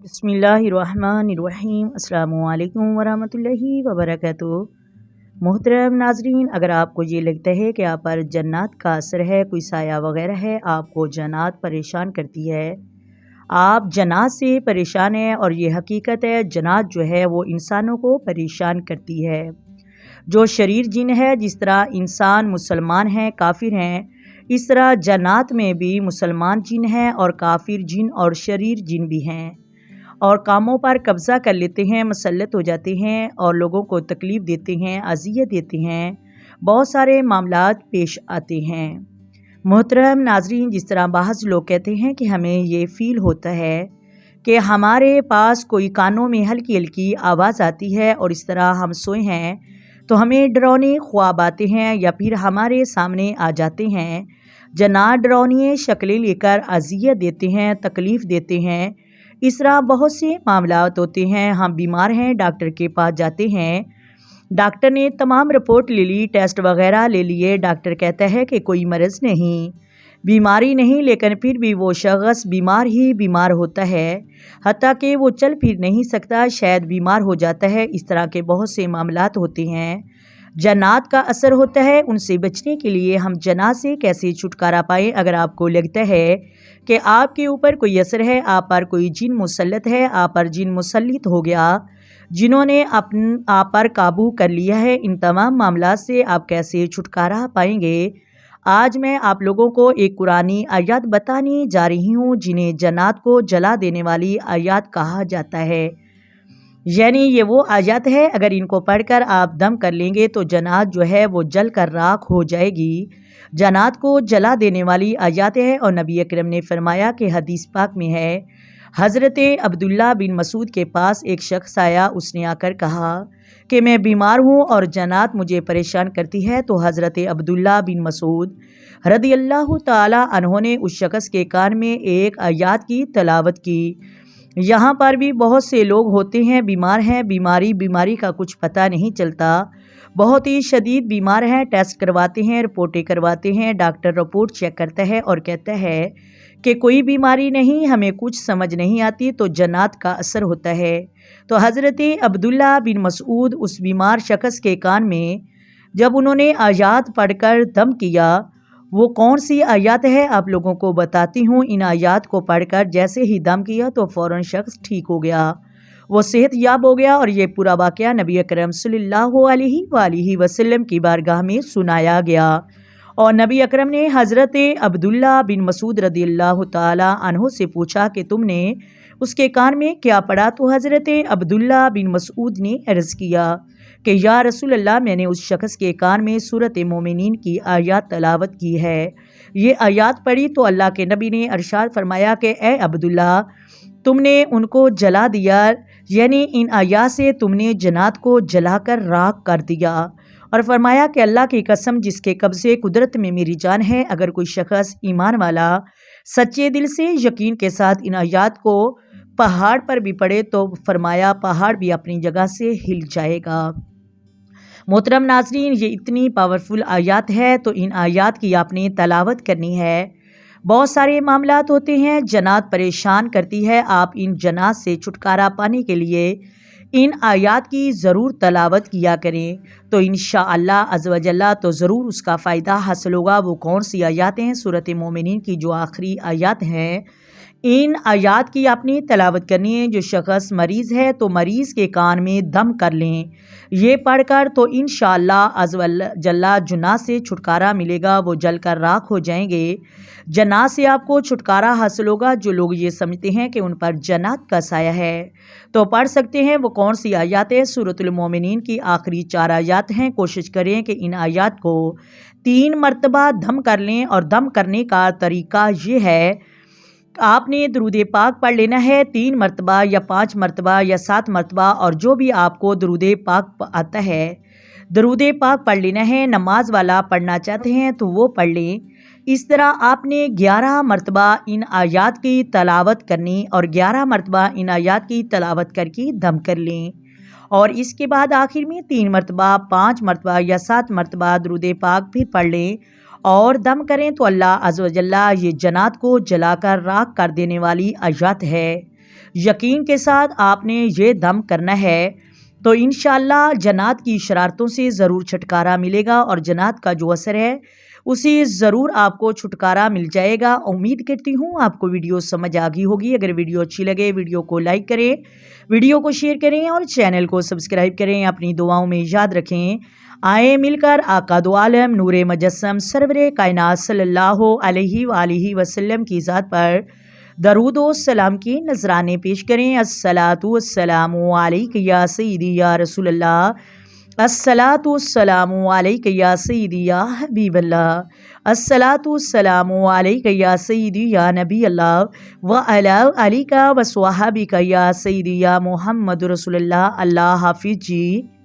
بسم اللہ الرحمن الرحیم۔ السلام علیکم ورحمۃ اللہ وبرکاتہ۔ محترم ناظرین، اگر آپ کو یہ لگتا ہے کہ آپ پر جنات کا اثر ہے، کوئی سایہ وغیرہ ہے، آپ کو جنات پریشان کرتی ہے، آپ جنات سے پریشان ہیں، اور یہ حقیقت ہے جنات جو ہے وہ انسانوں کو پریشان کرتی ہے۔ جو شریر جن ہے، جس طرح انسان مسلمان ہیں، کافر ہیں، اس طرح جنات میں بھی مسلمان جن ہیں اور کافر جن اور شریر جن بھی ہیں، اور کاموں پر قبضہ کر لیتے ہیں، مسلط ہو جاتے ہیں اور لوگوں کو تکلیف دیتے ہیں، اذیت دیتے ہیں، بہت سارے معاملات پیش آتے ہیں۔ محترم ناظرین، جس طرح بعض لوگ کہتے ہیں کہ ہمیں یہ فیل ہوتا ہے کہ ہمارے پاس کوئی کانوں میں ہلکی ہلکی آواز آتی ہے، اور اس طرح ہم سوئے ہیں تو ہمیں ڈراؤنے خواب آتے ہیں یا پھر ہمارے سامنے آ جاتے ہیں جنات، ڈراؤنی شکلیں لے کر اذیت دیتے ہیں، تکلیف دیتے ہیں۔ اس طرح بہت سے معاملات ہوتے ہیں۔ ہم بیمار ہیں، ڈاکٹر کے پاس جاتے ہیں، ڈاکٹر نے تمام رپورٹ لے لی، ٹیسٹ وغیرہ لے لیے، ڈاکٹر کہتا ہے کہ کوئی مرض نہیں، بیماری نہیں، لیکن پھر بھی وہ شخص بیمار ہی بیمار ہوتا ہے، حتیٰ کہ وہ چل پھر نہیں سکتا، شاید بیمار ہو جاتا ہے۔ اس طرح کے بہت سے معاملات ہوتے ہیں۔ جنات کا اثر ہوتا ہے، ان سے بچنے کے لیے ہم جنات سے کیسے چھٹکارا پائیں؟ اگر آپ کو لگتا ہے کہ آپ کے اوپر کوئی اثر ہے، آپ پر کوئی جن مسلط ہے، آپ پر جن مسلط ہو گیا، جنہوں نے آپ پر قابو کر لیا ہے، ان تمام معاملات سے آپ کیسے چھٹکارا پائیں گے؟ آج میں آپ لوگوں کو ایک قرآنی آیات بتانے جا رہی ہوں، جنہیں جنات کو جلا دینے والی آیات کہا جاتا ہے۔ یعنی یہ وہ آیات ہے، اگر ان کو پڑھ کر آپ دم کر لیں گے تو جنات جو ہے وہ جل کر راکھ ہو جائے گی۔ جنات کو جلا دینے والی آیات ہے، اور نبی اکرم نے فرمایا کہ حدیث پاک میں ہے، حضرت عبداللہ بن مسعود کے پاس ایک شخص آیا، اس نے آ کر کہا کہ میں بیمار ہوں اور جنات مجھے پریشان کرتی ہے، تو حضرت عبداللہ بن مسعود رضی اللہ تعالی عنہ نے اس شخص کے کان میں ایک آیات کی تلاوت کی۔ یہاں پر بھی بہت سے لوگ ہوتے ہیں، بیمار ہیں، بیماری کا کچھ پتہ نہیں چلتا، بہت ہی شدید بیمار ہیں، ٹیسٹ کرواتے ہیں، رپورٹیں کرواتے ہیں، ڈاکٹر رپورٹ چیک کرتا ہے اور کہتا ہے کہ کوئی بیماری نہیں، ہمیں کچھ سمجھ نہیں آتی، تو جنات کا اثر ہوتا ہے۔ تو حضرت عبداللہ بن مسعود اس بیمار شخص کے کان میں جب انہوں نے آیات پڑھ کر دم کیا، وہ کون سی آیات ہے آپ لوگوں کو بتاتی ہوں۔ ان آیات کو پڑھ کر جیسے ہی دم کیا تو فوراً شخص ٹھیک ہو گیا، وہ صحت یاب ہو گیا، اور یہ پورا واقعہ نبی اکرم صلی اللہ علیہ وآلہ وسلم کی بارگاہ میں سنایا گیا، اور نبی اکرم نے حضرت عبداللہ بن مسعود رضی اللہ تعالی عنہ سے پوچھا کہ تم نے اس کے کان میں کیا پڑھا؟ تو حضرت عبداللہ بن مسعود نے عرض کیا کہ یا رسول اللہ، میں نے اس شخص کے کان میں سورۃ مومنین کی آیات تلاوت کی ہے۔ یہ آیات پڑھی تو اللہ کے نبی نے ارشاد فرمایا کہ اے عبداللہ، تم نے ان کو جلا دیا، یعنی ان آیات سے تم نے جنات کو جلا کر راکھ کر دیا، اور فرمایا کہ اللہ کی قسم جس کے قبضے قدرت میں میری جان ہے، اگر کوئی شخص ایمان والا سچے دل سے یقین کے ساتھ ان آیات کو پہاڑ پر بھی پڑے تو فرمایا پہاڑ بھی اپنی جگہ سے ہل جائے گا۔ محترم ناظرین، یہ اتنی پاورفل آیات ہے، تو ان آیات کی آپ نے تلاوت کرنی ہے۔ بہت سارے معاملات ہوتے ہیں، جنات پریشان کرتی ہے، آپ ان جنات سے چھٹکارا پانے کے لیے ان آیات کی ضرور تلاوت کیا کریں، تو انشاءاللہ عز و جل تو ضرور اس کا فائدہ حاصل ہوگا۔ وہ کون سی آیات ہیں؟ سورۃ مومنین کی جو آخری آیات ہیں، ان آیات کی آپ نے تلاوت کرنی ہے۔ جو شخص مریض ہے تو مریض کے کان میں دم کر لیں، یہ پڑھ کر تو انشاءاللہ عز و جل جنات سے چھٹکارا ملے گا، وہ جل کر راکھ ہو جائیں گے، جنات سے آپ کو چھٹکارا حاصل ہوگا۔ جو لوگ یہ سمجھتے ہیں کہ ان پر جنات کا سایہ ہے تو پڑھ سکتے ہیں، وہ کون سی آیات ہے؟ سورۃ المومنین کی آخری 4 آیات ہیں۔ کوشش کریں کہ ان آیات کو 3 مرتبہ دم کر لیں، اور دم کرنے کا طریقہ یہ ہے، آپ نے درود پاک پڑھ لینا ہے 3 مرتبہ یا 5 مرتبہ یا 7 مرتبہ، اور جو بھی آپ کو درود پاک آتا ہے درود پاک پڑھ لینا ہے۔ نماز والا پڑھنا چاہتے ہیں تو وہ پڑھ لیں۔ اس طرح آپ نے 11 مرتبہ ان آیات کی تلاوت کرنی، اور 11 مرتبہ ان آیات کی تلاوت کر کے دم کر لیں، اور اس کے بعد آخر میں 3 مرتبہ، 5 مرتبہ یا 7 مرتبہ درود پاک پھر پڑھ لیں اور دم کریں، تو اللہ عز و جل یہ جنات کو جلا کر راکھ کر دینے والی آیات ہے۔ یقین کے ساتھ آپ نے یہ دم کرنا ہے تو انشاءاللہ جنات کی شرارتوں سے ضرور چھٹکارا ملے گا، اور جنات کا جو اثر ہے اسی ضرور آپ کو چھٹکارا مل جائے گا۔ امید کرتی ہوں آپ کو ویڈیو سمجھ آ گئی ہوگی۔ اگر ویڈیو اچھی لگے ویڈیو کو لائک کریں، ویڈیو کو شیئر کریں اور چینل کو سبسکرائب کریں۔ اپنی دعاؤں میں یاد رکھیں۔ آئیں مل کر آقا دو عالم نور مجسم سرور کائنات صلی اللہ علیہ وآلہ وسلم کی ذات پر درود و سلام کی نذرانے پیش کریں۔ الصلاۃ والسلام علیک یا سیدی یا رسول اللہ، الصلاۃ والسلام علیک یا سیدی یا حبیب اللہ، الصلاۃ والسلام علیک یا سیدی یا نبی اللہ، وعلی علیک وصحابک یا سیدی یا محمد رسول اللہ۔ اللہ حافظ جی۔